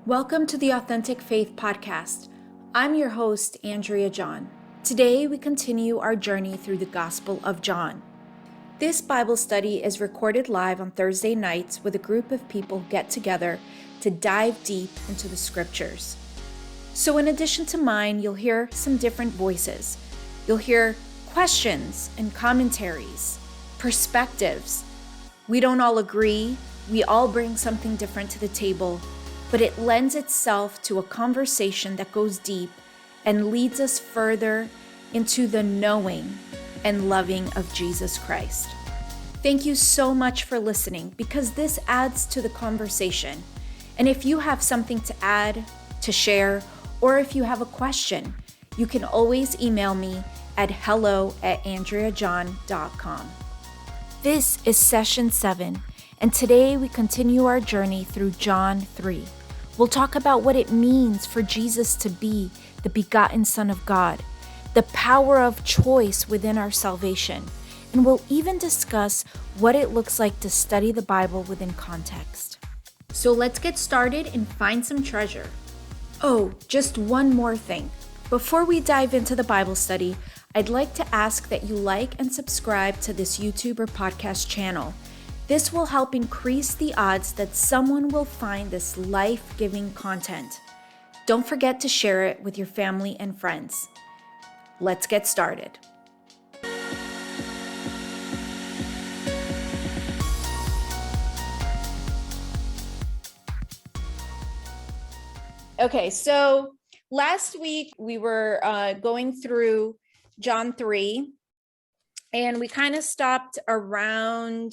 Welcome to the Authentic Faith Podcast. I'm your host, Andrea John. Today, we continue our journey through the Gospel of John. This Bible study is recorded live on Thursday nights with a group of people who get together to dive deep into the scriptures. So in addition to mine, you'll hear some different voices. You'll hear questions and commentaries, perspectives. We don't all agree. We all bring something different to the table, but it lends itself to a conversation that goes deep and leads us further into the knowing and loving of Jesus Christ. Thank you so much for listening, because this adds to the conversation. And if you have something to add, to share, or if you have a question, you can always email me at hello@andreajohn.com. This is session 7, and today we continue our journey through John 3. We'll talk about what it means for Jesus to be the begotten Son of God, the power of choice within our salvation, and we'll even discuss what it looks like to study the Bible within context. So let's get started and find some treasure. Oh, just one more thing. Before we dive into the Bible study, I'd like to ask that you like and subscribe to this YouTube or podcast channel. This will help increase the odds that someone will find this life-giving content. Don't forget to share it with your family and friends. Let's get started. Okay, so last week we were going through John 3, and we kind of stopped around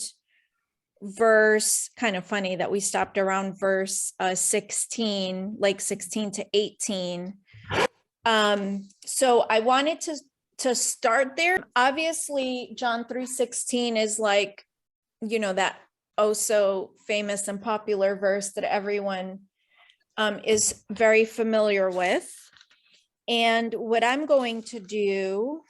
verse, kind of funny that we stopped around verse 16, like 16 to 18. So I wanted to start there. Obviously, John 3:16 is like, that oh so famous and popular verse that everyone is very familiar with. And what I'm going to do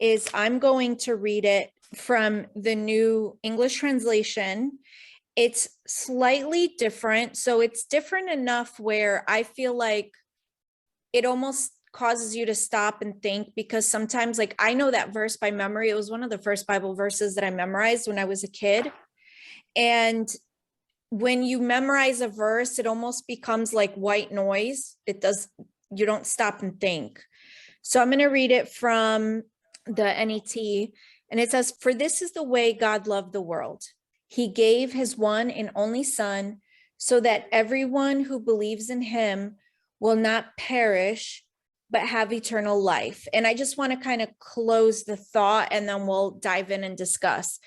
is I'm going to read it from the New English Translation. It's slightly different. So it's different enough where I feel like it almost causes you to stop and think, because sometimes, like, I know that verse by memory. It was one of the first Bible verses that I memorized when I was a kid. And when you memorize a verse, it almost becomes like white noise. You don't stop and think. So I'm going to read it from the NET, and it says, "For this is the way God loved the world. He gave his one and only Son, so that everyone who believes in him will not perish, but have eternal life." And I just want to kind of close the thought, and then we'll dive in and discuss.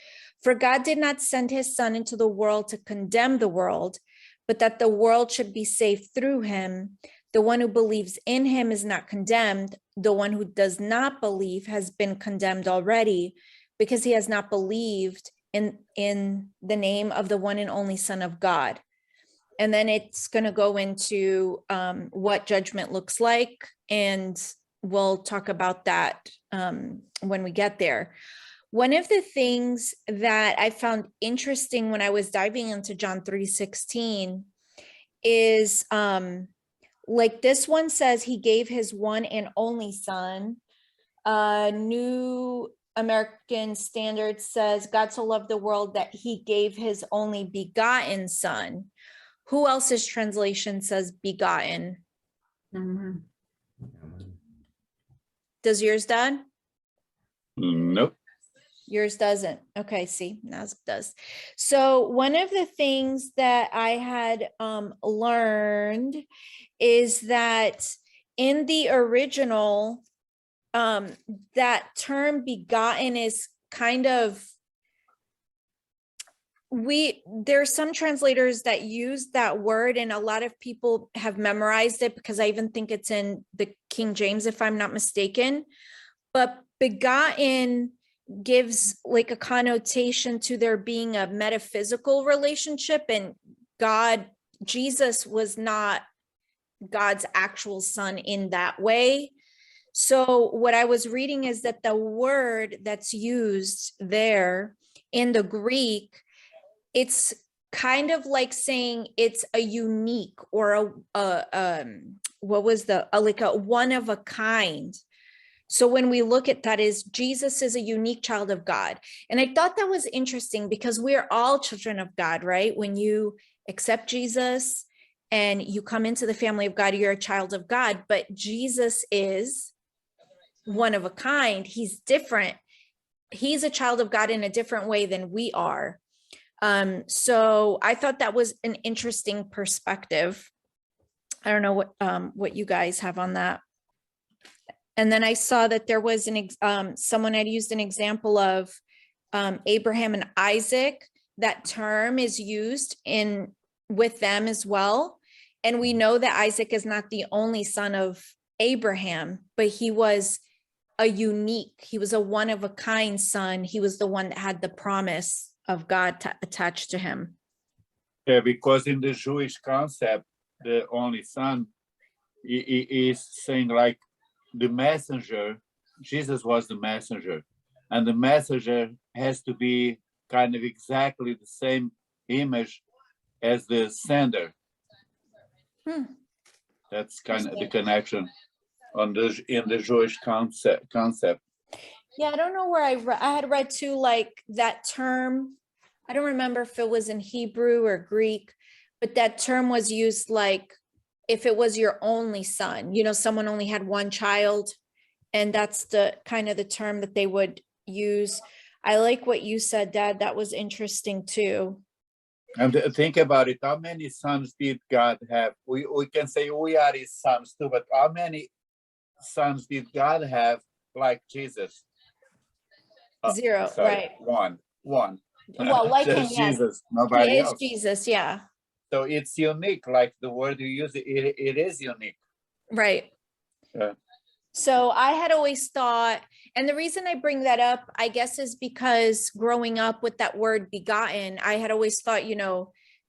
"For God did not send his Son into the world to condemn the world, but that the world should be saved through him. The one who believes in him is not condemned. The one who does not believe has been condemned already, because he has not believed in the name of the one and only Son of God." And then it's going to go into what judgment looks like, and we'll talk about that when we get there. One of the things that I found interesting when I was diving into John 3:16 is like this one says he gave his one and only Son. New American Standard says God so loved the world that he gave his only begotten Son. Who else's translation says begotten? Mm-hmm. Does yours, Dad? Nope. Yours doesn't. Okay, see, Nas does. So one of the things that I had learned is that in the original, that term begotten is kind of, there's some translators that use that word, and a lot of people have memorized it, because I even think it's in the King James, if I'm not mistaken. But begotten gives like a connotation to there being a metaphysical relationship, and Jesus was not God's actual Son in that way. So what I was reading is that the word that's used there in the Greek, it's kind of like saying it's a unique or like a one of a kind. So when we look at that, is Jesus is a unique child of God. And I thought that was interesting because we're all children of God, right? When you accept Jesus and you come into the family of God, you're a child of God, but Jesus is one of a kind. He's different. He's a child of God in a different way than we are. So I thought that was an interesting perspective. I don't know what you guys have on that. And then I saw that there was someone had used an example of Abraham and Isaac. That term is used with them as well. And we know that Isaac is not the only son of Abraham, but he was he was a one of a kind son. He was the one that had the promise of God attached to him. Yeah, because in the Jewish concept, the only son is saying like the messenger, Jesus was the messenger, and the messenger has to be kind of exactly the same image as the sender. That's kind of the connection in the Jewish concept. Yeah, I don't know where I had read too, like that term. I don't remember if it was in Hebrew or Greek, but that term was used like if it was your only son, someone only had one child, and that's the kind of the term that they would use. I like what you said, Dad. That was interesting too. And think about it. How many sons did God have? We can say we are his sons too, but how many sons did God have like Jesus? Zero, sorry, right? One. Well, like him, yes. Jesus, nobody else. Jesus, yeah. So it's unique, like the word you use, it is unique. Right. Yeah. So I had always thought, and the reason I bring that up, I guess, is because growing up with that word begotten, I had always thought,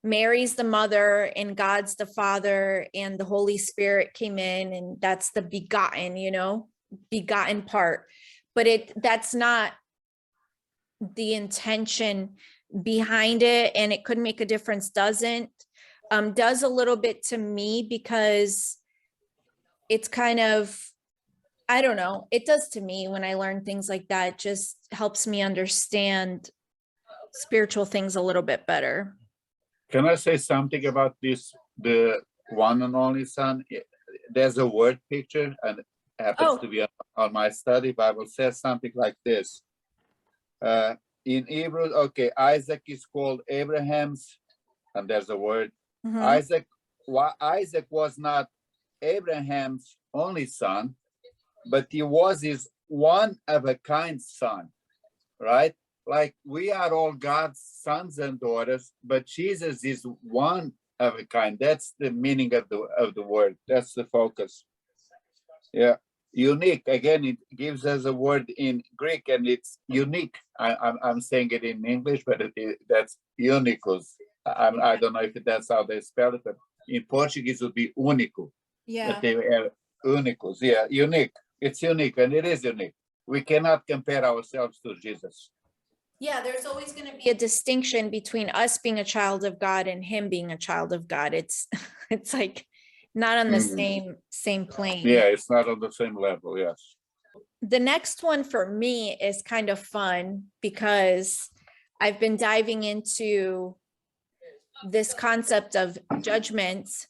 Mary's the mother and God's the father and the Holy Spirit came in and that's the begotten, begotten part. But that's not the intention behind it, and it could make a difference. Does a little bit to me, because it's kind of, I don't know, it does to me when I learn things like that. It just helps me understand spiritual things a little bit better. Can I say something about this, the one and only son? There's a word picture, and it happens to be on my study Bible, says something like this. In Hebrew, okay, Isaac is called Abraham's, and there's a word. Isaac was not Abraham's only son, but he was his one of a kind son, right? Like we are all God's sons and daughters, but Jesus is one of a kind. That's the meaning of the word. That's the focus. Yeah. Unique, again, it gives us a word in Greek, and it's unique. I'm saying it in English, but that's unicus. I don't know if that's how they spell it, but in Portuguese it would be único. Yeah. But they are unicus. Yeah, unique. It's unique, and it is unique. We cannot compare ourselves to Jesus. Yeah, there's always going to be a distinction between us being a child of God and him being a child of God. It's like not on the same plane. Yeah, it's not on the same level. Yes. The next one for me is kind of fun because I've been diving into this concept of judgments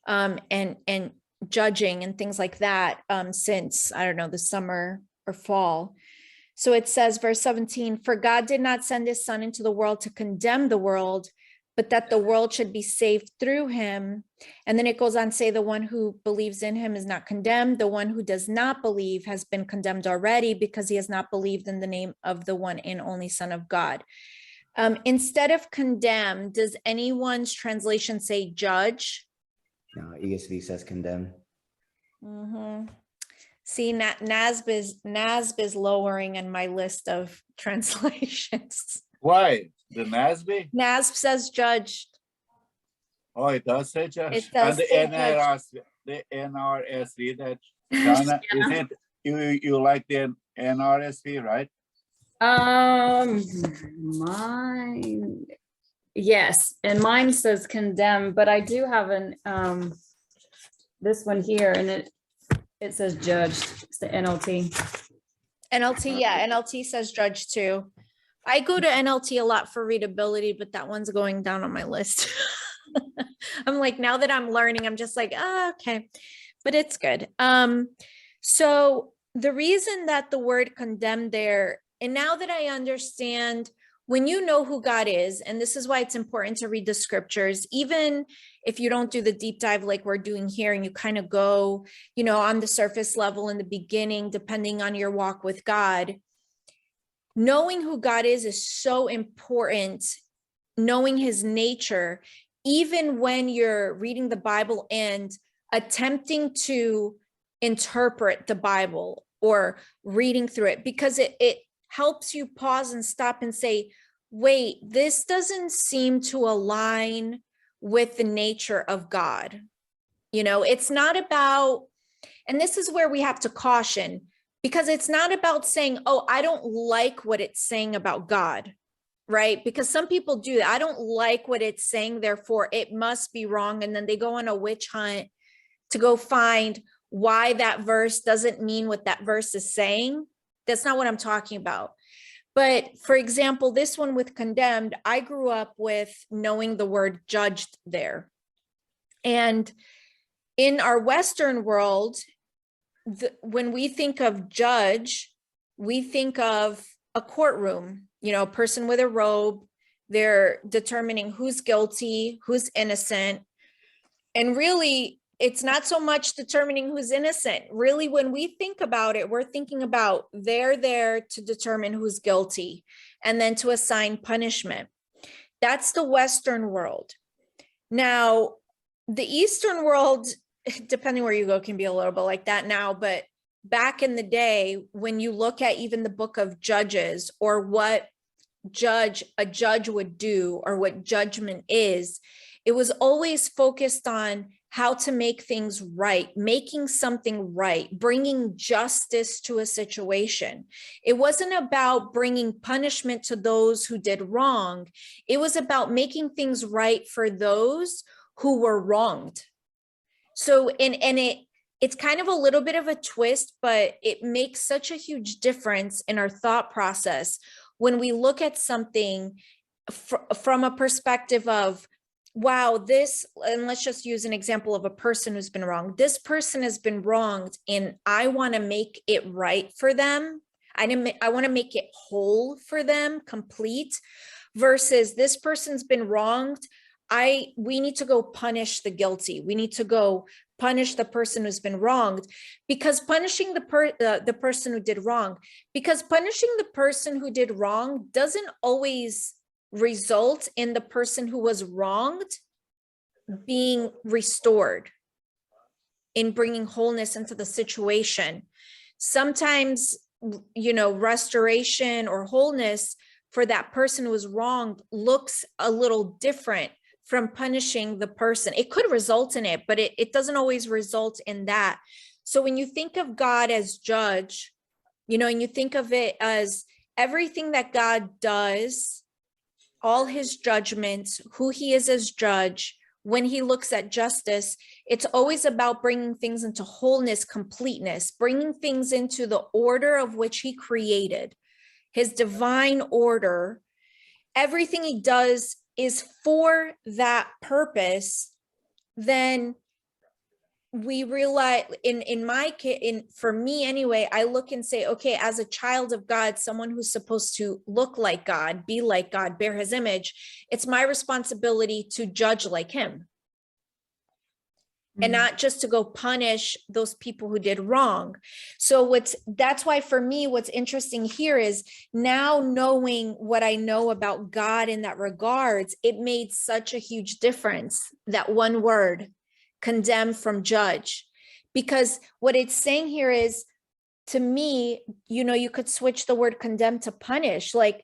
and judging and things like that since, I don't know, the summer or fall. So it says, verse 17, for God did not send his son into the world to condemn the world, but that the world should be saved through him. And then it goes on to say, the one who believes in him is not condemned. The one who does not believe has been condemned already because he has not believed in the name of the one and only Son of God. Instead of condemn, does anyone's translation say judge? No, ESV says condemn. See, NASB is lowering in my list of translations. Why? The NASB? NASB says judged. Oh, it does say judge. It does And say the NRSV, that China, is it, you like the NRSV, right? Mine. Yes, and mine says condemn, but I do have this one here, and it says judged. It's the NLT. NLT, yeah, NLT says judge too. I go to NLT a lot for readability, but that one's going down on my list. I'm like, now that I'm learning, I'm just like, okay, but it's good. So the reason that the word condemn there, and now that I understand, when you know who God is, and this is why it's important to read the scriptures, even if you don't do the deep dive like we're doing here, and you kind of go, on the surface level in the beginning, depending on your walk with God, knowing who God is so important, knowing his nature, even when you're reading the Bible and attempting to interpret the Bible or reading through it, because it helps you pause and stop and say, wait, this doesn't seem to align with the nature of God. It's not about, and this is where we have to caution, because it's not about saying, oh, I don't like what it's saying about God, right? Because some people do that. I don't like what it's saying, therefore it must be wrong. And then they go on a witch hunt to go find why that verse doesn't mean what that verse is saying. That's not what I'm talking about. But for example, this one with condemned, I grew up with knowing the word judged there. And in our Western world, when we think of judge, we think of a courtroom, a person with a robe. They're determining who's guilty, who's innocent. And really, it's not so much determining who's innocent. Really, when we think about it, we're thinking about they're there to determine who's guilty and then to assign punishment. That's the Western world. Now, the Eastern world, depending where you go, can be a little bit like that now. But back in the day, when you look at even the book of Judges, or what a judge would do, or what judgment is, it was always focused on how to make things right, making something right, bringing justice to a situation. It wasn't about bringing punishment to those who did wrong. It was about making things right for those who were wronged. So, it's kind of a little bit of a twist, but it makes such a huge difference in our thought process when we look at something from a perspective of, wow, and let's just use an example of a person who's been wronged. This person has been wronged, and I want to make it right for them. I want to make it whole for them, complete, versus this person's been wronged. We need to go punish the guilty. We need to go punish the person who's been wronged, because punishing the person who did wrong, because punishing the person who did wrong doesn't always result in the person who was wronged being restored, in bringing wholeness into the situation. Sometimes, restoration or wholeness for that person who was wronged looks a little different from punishing the person. It could result in it, but it doesn't always result in that. So when you think of God as judge, and you think of it as everything that God does, all his judgments, who he is as judge, when he looks at justice, it's always about bringing things into wholeness, completeness, bringing things into the order of which he created, his divine order. Everything he does is for that purpose. Then we realize, in my case, for me anyway, I look and say, okay, as a child of God, someone who's supposed to look like God, be like God, bear his image, it's my responsibility to judge like him. And not just to go punish those people who did wrong. So that's why for me, what's interesting here is now knowing what I know about God in that regards, it made such a huge difference, that one word, condemn from judge, because what it's saying here is, to me, you could switch the word condemn to punish. Like,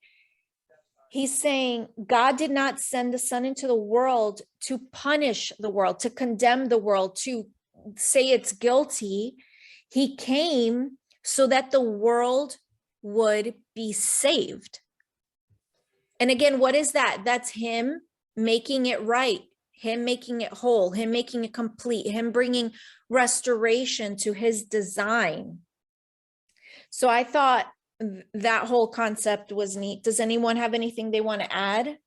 he's saying God did not send the Son into the world to punish the world, to condemn the world, to say it's guilty. He came so that the world would be saved. And again, what is that? That's him making it right, him making it whole, him making it complete, him bringing restoration to his design. So I thought that whole concept was neat. Does anyone have anything they want to add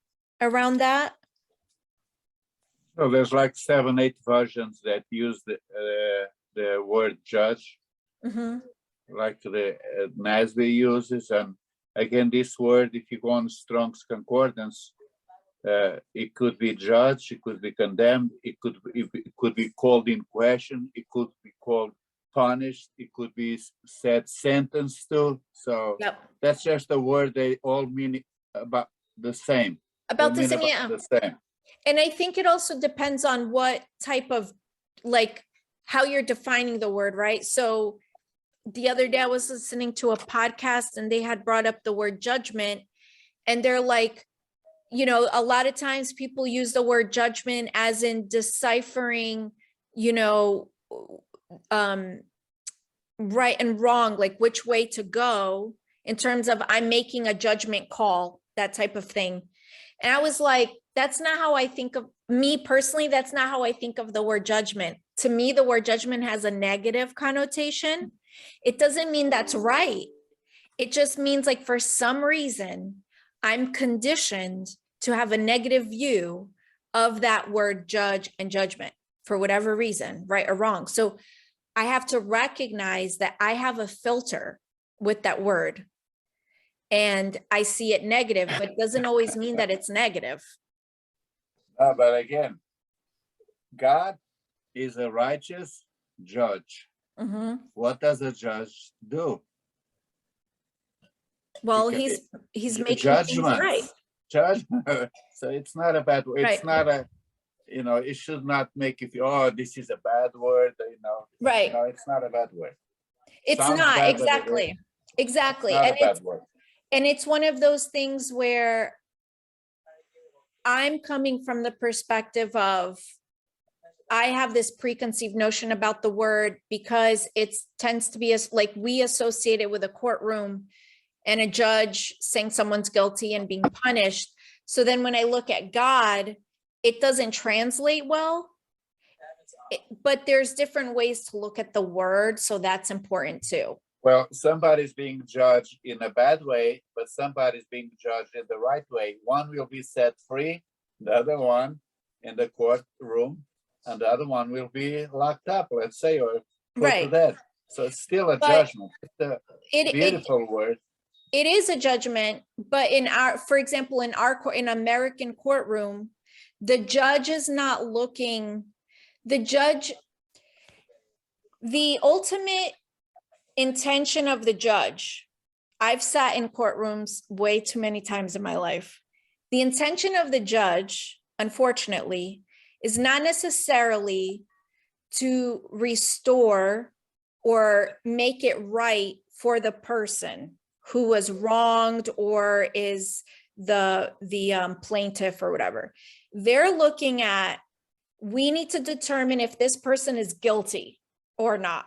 around that? So there's like 7, 8 versions that use the word judge, Mhm. like the NASB uses. And again, this word, if you go on Strong's Concordance, it could be judged, it could be condemned, it could be called in question, it could be called punished, it could be said sentence to. So Yep. that's just a word. They all mean about the same. About They the mean same, yeah. the same. And I think it also depends on what type of, like, how you're defining the word, right? So the other day I was listening to a podcast and they had brought up the word judgment, and they're like, you know, a lot of times people use the word judgment as in deciphering, you know, right and wrong, like which way to go in terms of I'm making a judgment call, that type of thing. And I was like, that's not how I think of me personally. That's not how I think of the word judgment. To me, the word judgment has a negative connotation. It doesn't mean that's right. It just means, like, for some reason, I'm conditioned to have a negative view of that word judge and judgment for whatever reason, right or wrong. So I have to recognize that I have a filter with that word and I see it negative, but it doesn't always mean that it's negative. But again, God is a righteous judge. Mhm. What does a judge do? Well, Because he's making things right. Judgment. So it's not a bad word. It's Right. not a, you know, it should not make you feel, oh, this is a bad word, you know. Right. No, it's not a bad word. It's Sounds not, bad, but it is exactly. Exactly. not a And bad word. it's one of those things where I'm coming from the perspective of, I have this preconceived notion about the word because it tends to be as like we associate it with a courtroom and a judge saying someone's guilty and being punished. So then when I look at God, it doesn't translate well. But there's different ways to look at the word. So that's important too. Well, somebody's being judged in a bad way, but somebody's being judged in the right way. One will be set free, the other one in the courtroom, and the other one will be locked up, let's say, or put to Right. death. So it's still a But judgment. It's a It beautiful word. it is a judgment, but in our, for example, in our in American courtroom, the judge is not looking, the ultimate intention of the judge. I've sat in courtrooms way too many times in my life. The intention of the judge, unfortunately, is not necessarily to restore or make it right for the person who was wronged or is the plaintiff or whatever. They're looking at, we need to determine if this person is guilty or not.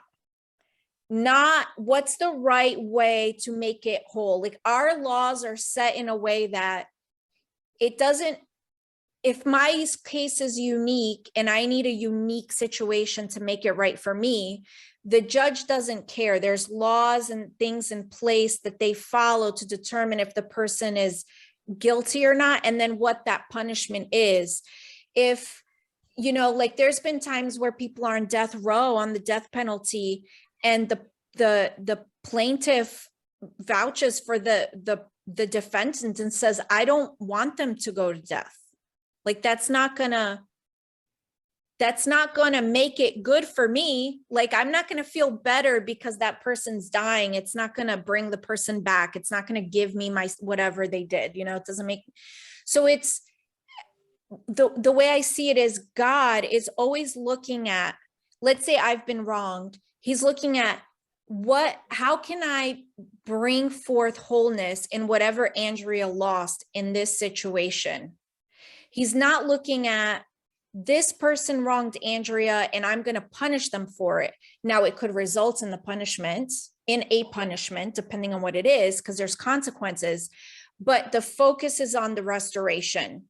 Not what's the right way to make it whole. Like, our laws are set in a way that it doesn't, if my case is unique and I need a unique situation to make it right for me, the judge doesn't care. There's laws and things in place that they follow to determine if the person is guilty or not, and then what that punishment is. If, you know, like, there's been times where people are on death row on the death penalty, and the plaintiff vouches for the defendant and says, I don't want them to go to death. Like, that's not gonna make it good for me. Like, I'm not gonna feel better because that person's dying. It's not gonna bring the person back. It's not gonna give me my whatever they did, you know. It doesn't make, so it's the way I see it is, God is always looking at, let's say I've been wronged. He's looking at how can I bring forth wholeness in whatever Andrea lost in this situation. He's not looking at, this person wronged Andrea and I'm going to punish them for it. Now, it could result in a punishment, depending on what it is, because there's consequences, but the focus is on the restoration.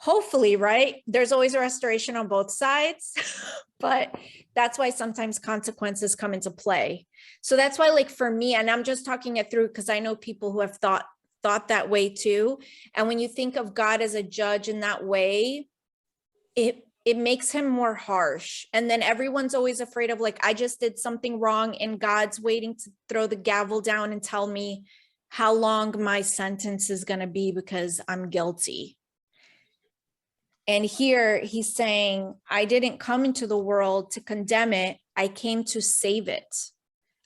hopefully, right? There's always a restoration on both sides, but that's why sometimes consequences come into play. So that's why, like, for me, and I'm just talking it through because I know people who have thought that way too. And when you think of God as a judge in that way, it makes him more harsh. And then everyone's always afraid of, like, I just did something wrong and God's waiting to throw the gavel down and tell me how long my sentence is going to be because I'm guilty. And here he's saying, I didn't come into the world to condemn it. I came to save it.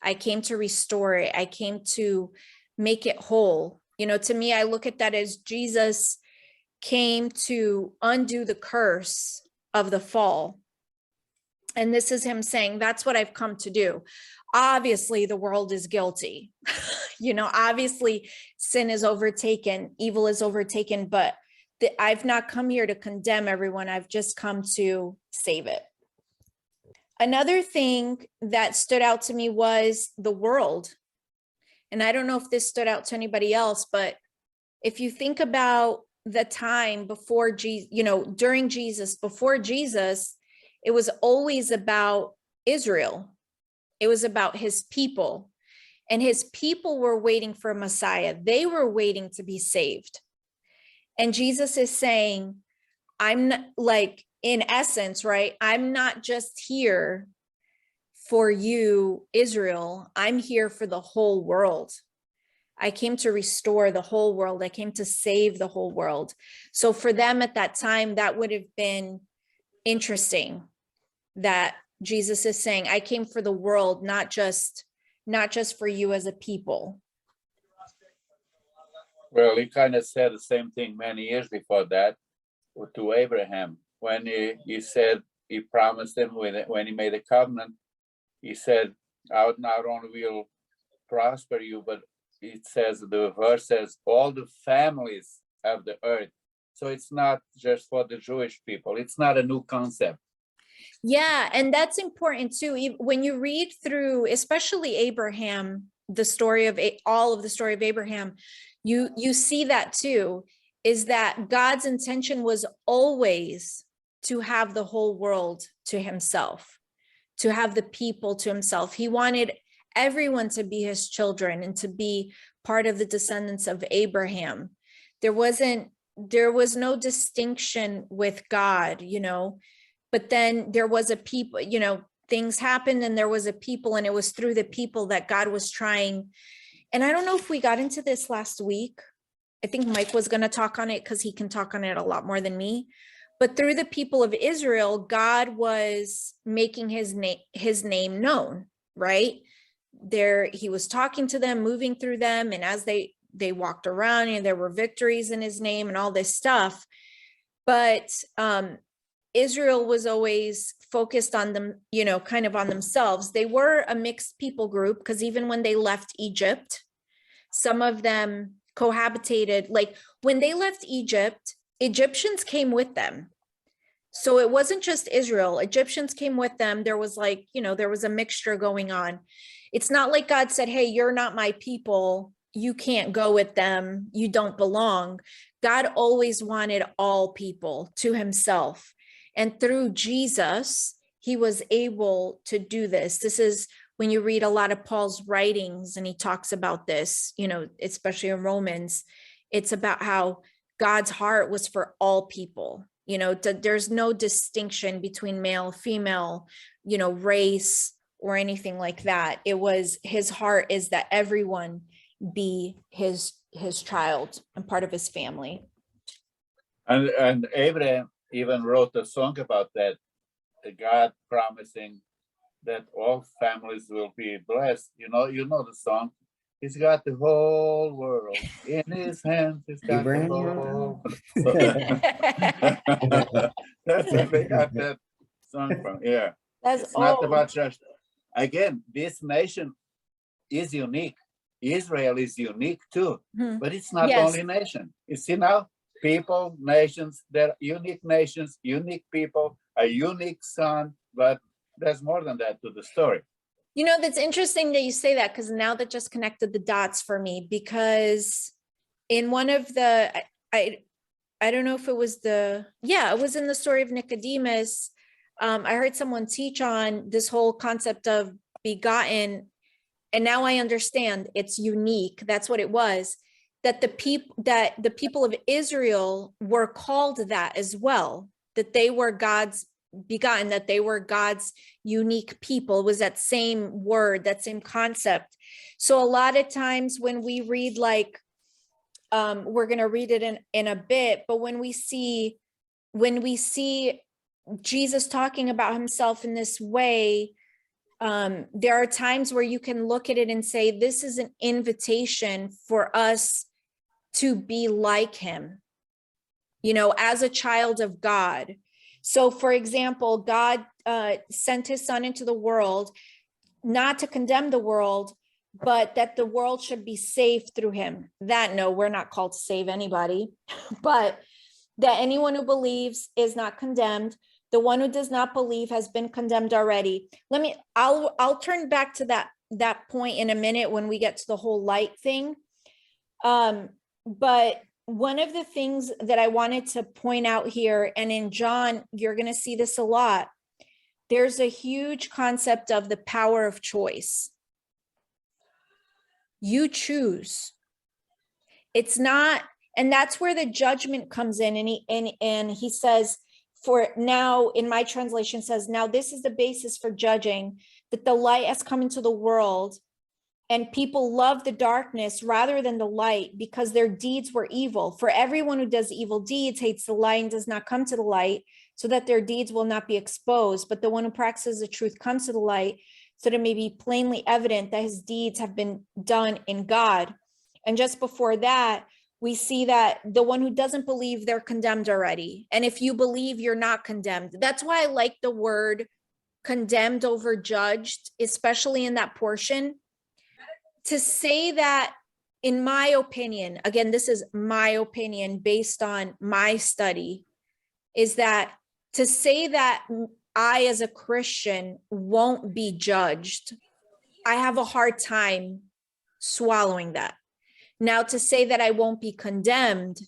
I came to restore it. I came to make it whole. You know, to me, I look at that as Jesus came to undo the curse of the fall. And this is him saying, that's what I've come to do. Obviously, the world is guilty. You know, obviously, sin is overtaken, evil is overtaken, but I've not come here to condemn everyone. I've just come to save it. Another thing that stood out to me was the world. And I don't know if this stood out to anybody else, but if you think about the time before Jesus, you know, during Jesus, before Jesus, it was always about Israel. It was about his people. And his people were waiting for a Messiah. They were waiting to be saved. And Jesus is saying, I'm not, like, in essence, right? I'm not just here for you, Israel. I'm here for the whole world. I came to restore the whole world. I came to save the whole world. So for them at that time, that would have been interesting that Jesus is saying, I came for the world, not just for you as a people. Well, he kind of said the same thing many years before that to Abraham. When he said, he promised him when he made a covenant, he said, I not only will prosper you, but it says, the verse says, all the families of the earth. So it's not just for the Jewish people. It's not a new concept. Yeah, and that's important too. When you read through, especially Abraham, the story of all of the story of Abraham, you see that too, is that God's intention was always to have the whole world to himself, to have the people to himself. He wanted everyone to be his children and to be part of the descendants of Abraham. There was no distinction with God, you know, but then there was a people, you know, things happened and there was a people, and it was through the people that God was trying. And I don't know if we got into this last week. I think Mike was going to talk on it because he can talk on it a lot more than me. But through the people of Israel, God was making his name known, right? He was talking to them, moving through them, and as they walked around, and there were victories in his name and all this stuff. But Israel was always focused on them, you know, kind of on themselves. They were a mixed people group because even when they left Egypt, some of them cohabitated. Like when they left Egypt, Egyptians came with them. So it wasn't just Israel. Egyptians came with them. There was, like, you know, there was a mixture going on. It's not like God said, hey, you're not my people. You can't go with them. You don't belong. God always wanted all people to himself. And through Jesus, he was able to do this. This is when you read a lot of Paul's writings and he talks about this, you know, especially in Romans, it's about how God's heart was for all people. You know, there's no distinction between male, female, you know, race or anything like that. It was his heart is that everyone be his child and part of his family. And Abraham even wrote a song about that, God promising that all families will be blessed. You know the song. He's got the whole world in his hands. He's got Abraham the wrote whole. that? That's where they got that song from. Yeah, That's it's not all. about just. Again, this nation is unique. Israel is unique too, but it's not Yes. only nation. You see now, people, nations, they're unique nations, unique people, a unique son, but there's more than that to the story. You know, that's interesting that you say that, because now that just connected the dots for me, because in one of the, I don't know if it was it was in the story of Nicodemus. I heard someone teach on this whole concept of begotten, and now I understand it's unique. That's what it was. That the people of Israel were called that as well, that they were God's begotten, that they were God's unique people. It was that same word, that same concept. So a lot of times when we read, like, we're going to read it in a bit, but when we see Jesus talking about himself in this way, there are times where you can look at it and say, this is an invitation for us to be like him, as a child of God. So, for example, God sent his son into the world, not to condemn the world, but that the world should be saved through him. No, we're not called to save anybody, but that anyone who believes is not condemned. The one who does not believe has been condemned already. I'll turn back to that point in a minute when we get to the whole light thing. But one of the things that I wanted to point out here, and in John, you're going to see this a lot, there's a huge concept of the power of choice. You choose. It's not, and that's where the judgment comes in. And he says, for now, in my translation says, now this is the basis for judging, that the light has come into the world, and people love the darkness rather than the light because their deeds were evil. For everyone who does evil deeds hates the light and does not come to the light, so that their deeds will not be exposed. But the one who practices the truth comes to the light, so that it may be plainly evident that his deeds have been done in God. And just before that, we see that the one who doesn't believe, they're condemned already. And if you believe, you're not condemned. That's why I like the word condemned over judged, especially in that portion. To say that, in my opinion, again, this is my opinion based on my study, is that to say that I, as a Christian, won't be judged, I have a hard time swallowing that. Now, to say that I won't be condemned,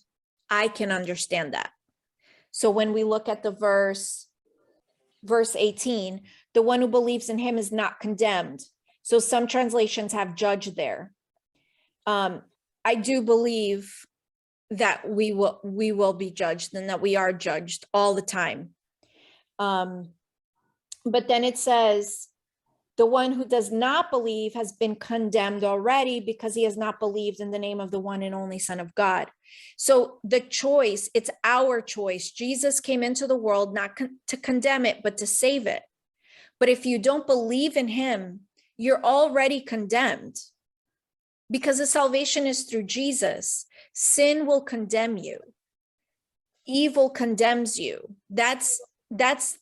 I can understand that. So when we look at the verse 18, the one who believes in him is not condemned. So some translations have judged there. I do believe that we will be judged, and that we are judged all the time. But then it says, the one who does not believe has been condemned already because he has not believed in the name of the one and only Son of God. So the choice, it's our choice. Jesus came into the world not to condemn it, but to save it. But if you don't believe in him, you're already condemned, because the salvation is through Jesus. Sin will condemn you. Evil condemns you. That's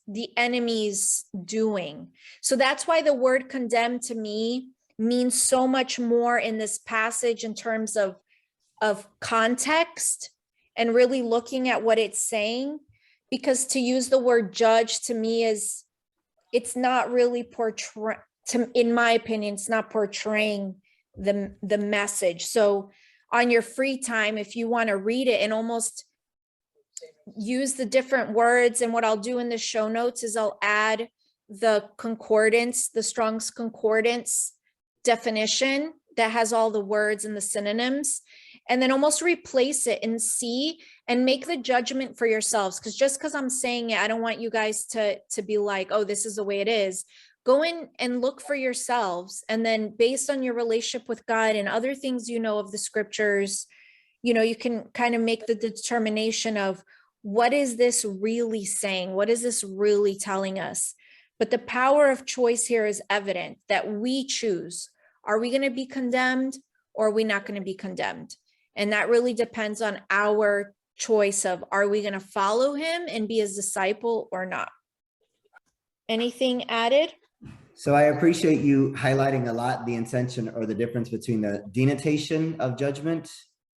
the enemy's doing. So that's why the word condemn to me means so much more in this passage in terms of context and really looking at what it's saying. Because to use the word judge to me it's not really in my opinion, it's not portraying the message. So on your free time, if you want to read it and almost use the different words, and what I'll do in the show notes is I'll add the concordance, the Strong's Concordance definition that has all the words and the synonyms, and then almost replace it and see and make the judgment for yourselves. Because just because I'm saying it, I don't want you guys to be like, oh, this is the way it is. Go in and look for yourselves. And then based on your relationship with God and other things of the scriptures, you can kind of make the determination of, what is this really saying? What is this really telling us? But the power of choice here is evident, that we choose. Are we going to be condemned, or are we not going to be condemned? And that really depends on our choice of, are we going to follow him and be his disciple or not? Anything added? So I appreciate you highlighting a lot the intention or the difference between the denotation of judgment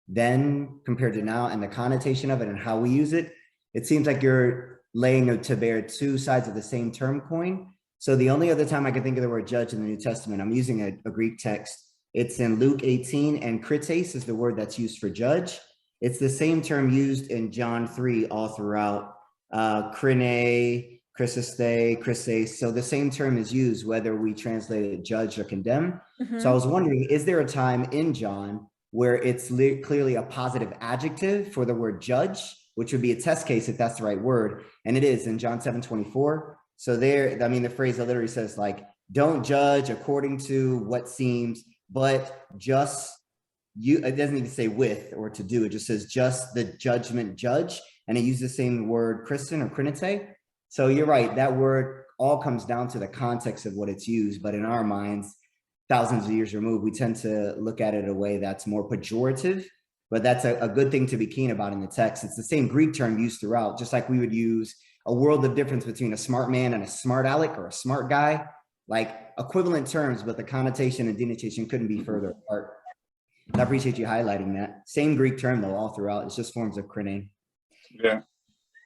then compared to now, and the connotation of it and how we use it. It seems like you're laying to bear two sides of the same term coin. So the only other time I can think of the word judge in the New Testament, I'm using a Greek text. It's in Luke 18, and krites is the word that's used for judge. It's the same term used in John 3 all throughout. Krine, Chrisiste, Christe. So the same term is used whether we translate it judge or condemn. So I was wondering, is there a time in John where it's clearly a positive adjective for the word judge, which would be a test case if that's the right word? And it is in John 7:24. So there, I mean, the phrase that literally says like, don't judge according to what seems, but just you, it doesn't even say with or to do, it just says just the judgment judge. And it uses the same word Christian or Crinite. So you're right, that word all comes down to the context of what it's used, but in our minds, thousands of years removed, we tend to look at it a way that's more pejorative, but that's a good thing to be keen about in the text. It's the same Greek term used throughout, just like we would use a world of difference between a smart man and a smart aleck or a smart guy, like equivalent terms, but the connotation and denotation couldn't be further apart. I appreciate you highlighting that. Same Greek term though, all throughout, it's just forms of krine. Yeah.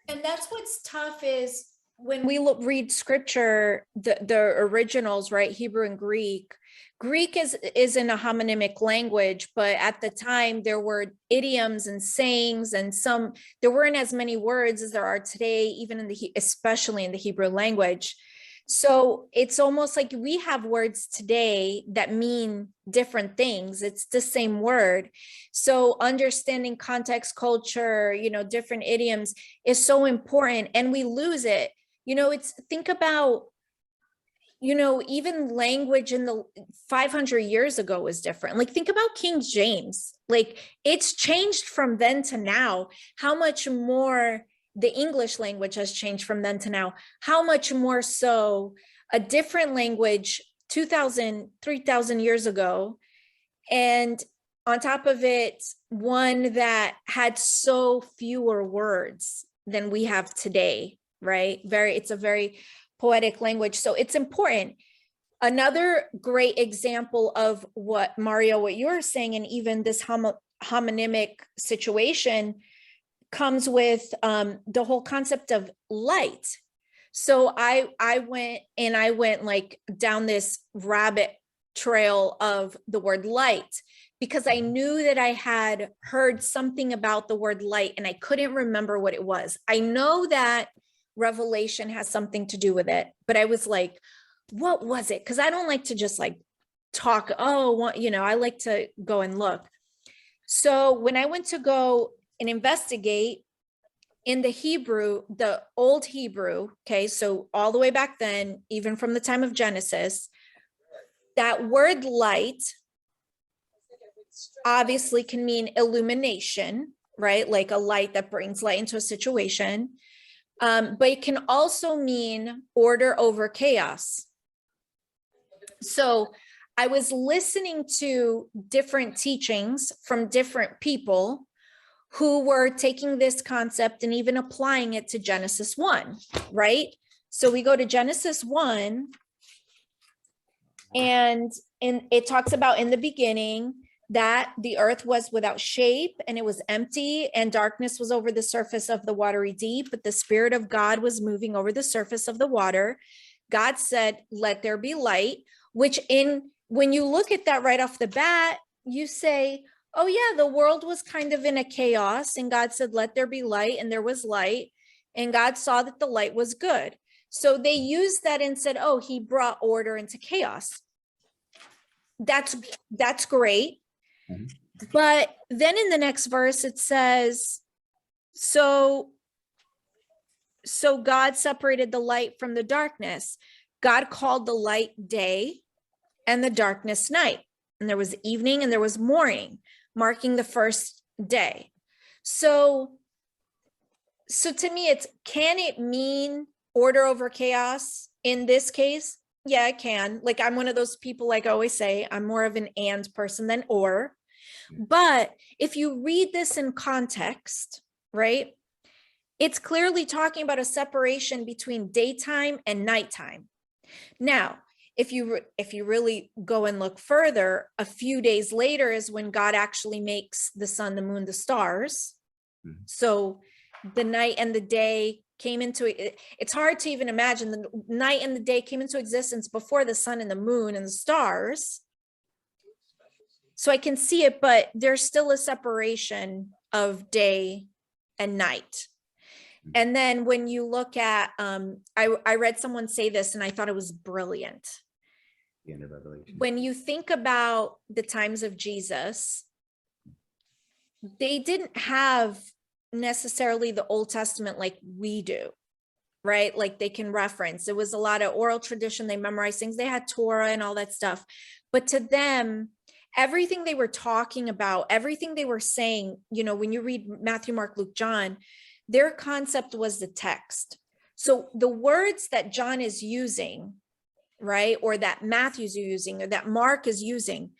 And that's what's tough is when we read scripture, the originals, right? Hebrew and Greek. Greek is in a homonymic language, but at the time there were idioms and sayings, and there weren't as many words as there are today, even especially in the Hebrew language. So it's almost like we have words today that mean different things. It's the same word. So understanding context, culture, different idioms is so important, and we lose it. Think about, even language in the 500 years ago was different. Like, think about King James. Like, it's changed from then to now. How much more the English language has changed from then to now? How much more so a different language 2,000, 3,000 years ago. And on top of it, one that had so fewer words than we have today, right? It's a very poetic language. So it's important. Another great example of what you're saying, and even this homonymic situation comes with the whole concept of light. So I went like down this rabbit trail of the word light, because I knew that I had heard something about the word light and I couldn't remember what it was. I know that Revelation has something to do with it, but I was like, what was it? Because I don't like to just like talk, I like to go and look. So when I went to go and investigate in the Hebrew, the old Hebrew, okay, so all the way back then, even from the time of Genesis, that word light obviously can mean illumination, right? Like a light that brings light into a situation. But it can also mean order over chaos. So I was listening to different teachings from different people who were taking this concept and even applying it to Genesis 1, right? So we go to Genesis 1, and it talks about in the beginning that the earth was without shape and it was empty, and darkness was over the surface of the watery deep, but the Spirit of God was moving over the surface of the water. God said, let there be light, which when you look at that right off the bat, you say, oh yeah, the world was kind of in a chaos, and God said, let there be light, and there was light, and God saw that the light was good. So they used that and said, oh, he brought order into chaos. That's great. But then in the next verse, it says, so God separated the light from the darkness. God called the light day and the darkness night. And there was evening and there was morning, marking the first day. So to me, can it mean order over chaos in this case? Yeah, it can. Like, I'm one of those people, like I always say, I'm more of an and person than or. But if you read this in context, right, it's clearly talking about a separation between daytime and nighttime. Now, if you really go and look further, a few days later is when God actually makes the sun, the moon, the stars. So the night and the day came into it. It's hard to even imagine the night and the day came into existence before the sun and the moon and the stars. So I can see it, but there's still a separation of day and night. And then when you look at, I read someone say this and I thought it was brilliant. The end of Revelation. When you think about the times of Jesus, they didn't have necessarily the Old Testament like we do, right? Like they can reference. It was a lot of oral tradition. They memorized things. They had Torah and all that stuff. But to them, everything they were talking about, everything they were saying, you know, when you read Matthew, Mark, Luke, John, their concept was the text. So the words that John is using, right, or that Matthew's using, or that Mark is using,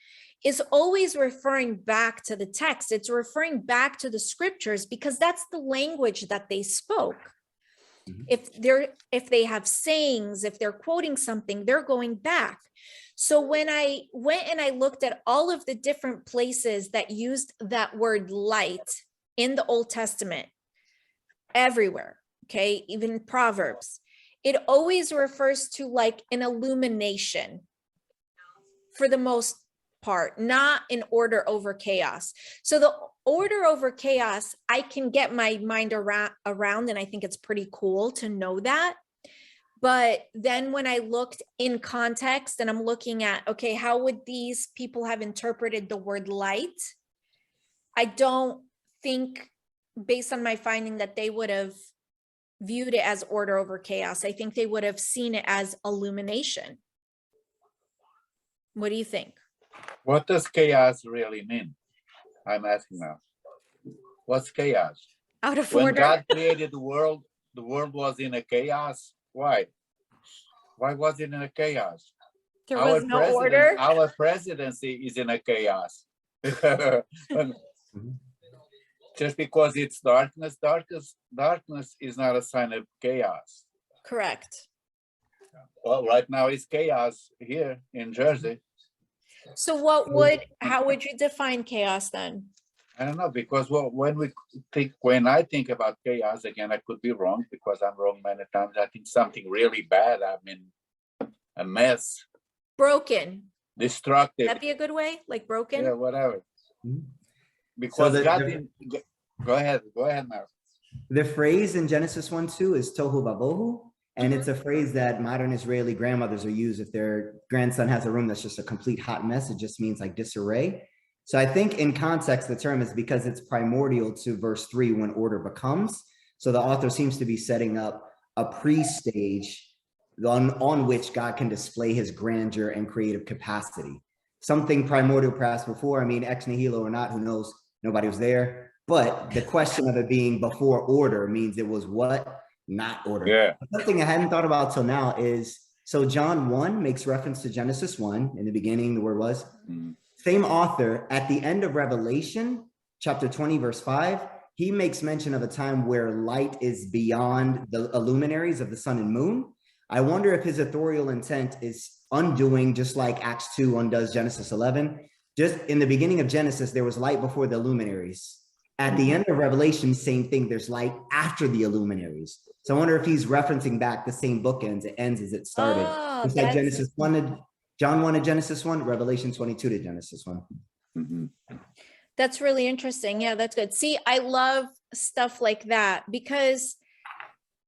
is always referring back to the text. It's referring back to the scriptures because that's the language that they spoke. If they have sayings, if they're quoting something, they're going back. So when I went and I looked at all of the different places that used that word light in the Old Testament, everywhere, okay, even Proverbs, it always refers to like an illumination for the most part, not in order over chaos. So the order over chaos, I can get my mind around, and I think it's pretty cool to know that. But then when I looked in context and I'm looking at, okay, how would these people have interpreted the word light? I don't think, based on my finding, that they would have viewed it as order over chaos. I think they would have seen it as illumination. What do you think? What does chaos really mean? I'm asking now. What's chaos? Out of When order? God created the world was in a chaos. Why? Why was it in a chaos? There was no order. Our presidency is in a chaos. Just because it's darkness is not a sign of chaos. Correct. Well, right now it's chaos here in Jersey. So how would you define chaos then? I don't know, because when I think about chaos, again, I could be wrong because I'm wrong many times. I think something really bad. I mean, a mess, Broken. destructive. That'd be a good way, like broken. Yeah, whatever. Mhm. Because So God didn't. Go ahead, Mark. The phrase in Genesis 1:2 is tohu vabohu, and it's a phrase that modern Israeli grandmothers will use if their grandson has a room that's just a complete hot mess. It just means like disarray. So I think in context, the term is because it's primordial to verse 3 when order becomes. So the author seems to be setting up a pre-stage on which God can display his grandeur and creative capacity. Something primordial perhaps before, I mean, ex nihilo or not, who knows? Nobody was there. But the question of it being before order means it was what? Not order. Yeah. Something I hadn't thought about till now is, so John 1 makes reference to Genesis 1. In the beginning, the word was. Same author, at the end of Revelation, chapter 20, verse 5, he makes mention of a time where light is beyond the luminaries of the sun and moon. I wonder if his authorial intent is undoing, just like Acts 2 undoes Genesis 11. Just in the beginning of Genesis, there was light before the luminaries. At the end of Revelation, same thing, there's light after the luminaries. So I wonder if he's referencing back the same bookends. It ends as it started. Oh, It's like Genesis 1 to John 1 to Genesis 1, Revelation 22 to Genesis 1. That's really interesting. Yeah, that's good. See, I love stuff like that because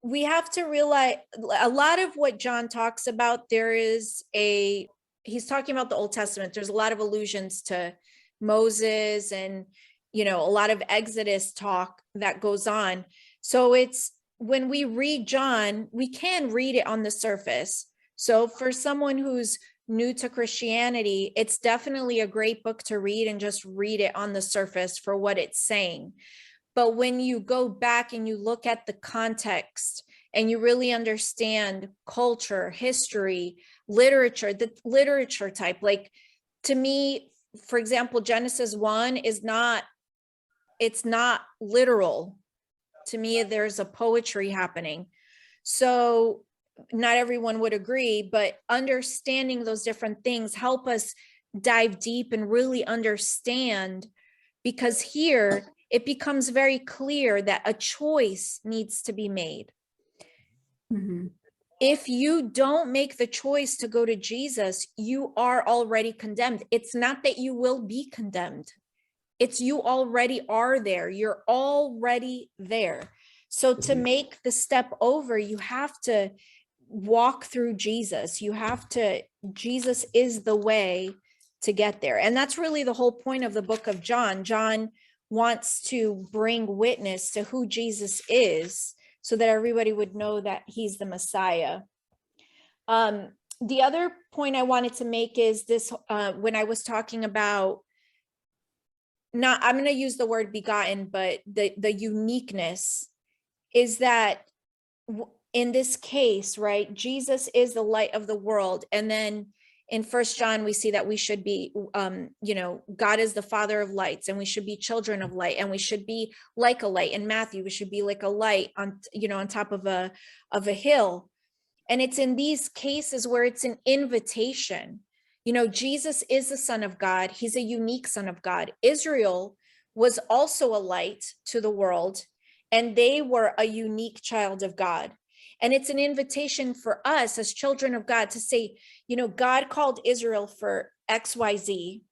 we have to realize a lot of what John talks about, he's talking about the Old Testament. There's a lot of allusions to Moses and, you know, a lot of Exodus talk that goes on. So it's, when we read John, we can read it on the surface. So for someone who's new to Christianity, it's definitely a great book to read and just read it on the surface for what it's saying. But when you go back and you look at the context and you really understand culture, history, literature, the literature type, like to me, for example, Genesis 1 is not, it's not literal. To me, there's a poetry happening. So not everyone would agree, but understanding those different things help us dive deep and really understand, because here it becomes very clear that a choice needs to be made. If you don't make the choice to go to Jesus, you are already condemned. It's not that you will be condemned. It's you already are there. You're already there. So to make the step over, you have to walk through Jesus. Jesus is the way to get there. And that's really the whole point of the book of John. John wants to bring witness to who Jesus is so that everybody would know that he's the Messiah. The other point I wanted to make is this, when I was talking about, I'm going to use the word begotten, but the uniqueness is that in this case, right, Jesus is the light of the world. And then in First John, we see that we should be, God is the Father of lights, and we should be children of light, and we should be like a light. In Matthew, we should be like a light on top of a hill. And it's in these cases where it's an invitation. Jesus is the Son of God. He's a unique Son of God. Israel was also a light to the world, and they were a unique child of God. And it's an invitation for us as children of God to say, God called Israel for XYZ,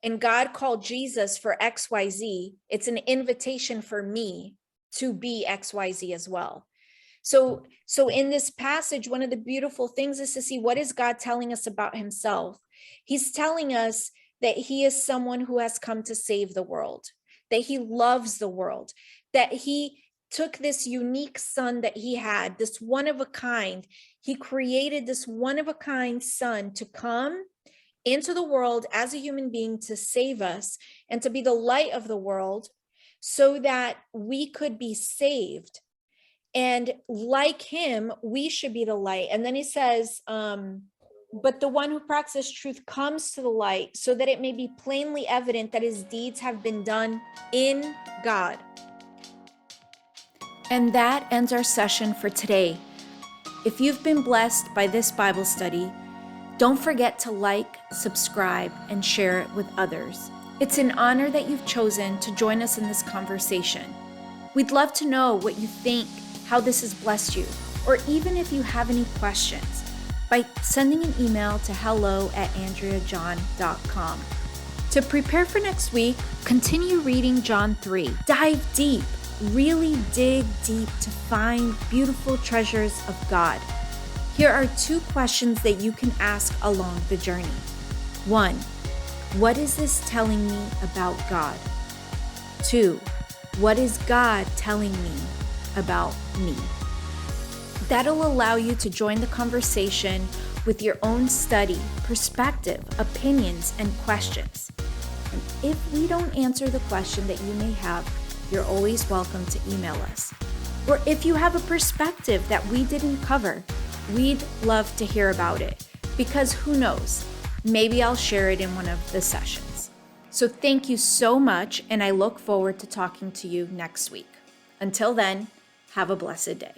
and God called Jesus for XYZ. It's an invitation for me to be XYZ as well. So in this passage, one of the beautiful things is to see, what is God telling us about himself? He's telling us that he is someone who has come to save the world, that he loves the world, that he took this unique son that he had, this one of a kind. He created this one of a kind son to come into the world as a human being to save us and to be the light of the world so that we could be saved. And like him, we should be the light. And then he says, but the one who practices truth comes to the light so that it may be plainly evident that his deeds have been done in God. And that ends our session for today. If you've been blessed by this Bible study, don't forget to like, subscribe, and share it with others. It's an honor that you've chosen to join us in this conversation. We'd love to know what you think, how this has blessed you, or even if you have any questions, by sending an email to hello@andreajohn.com. To prepare for next week, continue reading John 3. Dive deep. Really dig deep to find beautiful treasures of God. Here are 2 questions that you can ask along the journey. 1, what is this telling me about God? 2, what is God telling me about me? That'll allow you to join the conversation with your own study, perspective, opinions, and questions. And if we don't answer the question that you may have, you're always welcome to email us. Or if you have a perspective that we didn't cover, we'd love to hear about it, because who knows, maybe I'll share it in one of the sessions. So thank you so much, and I look forward to talking to you next week. Until then, have a blessed day.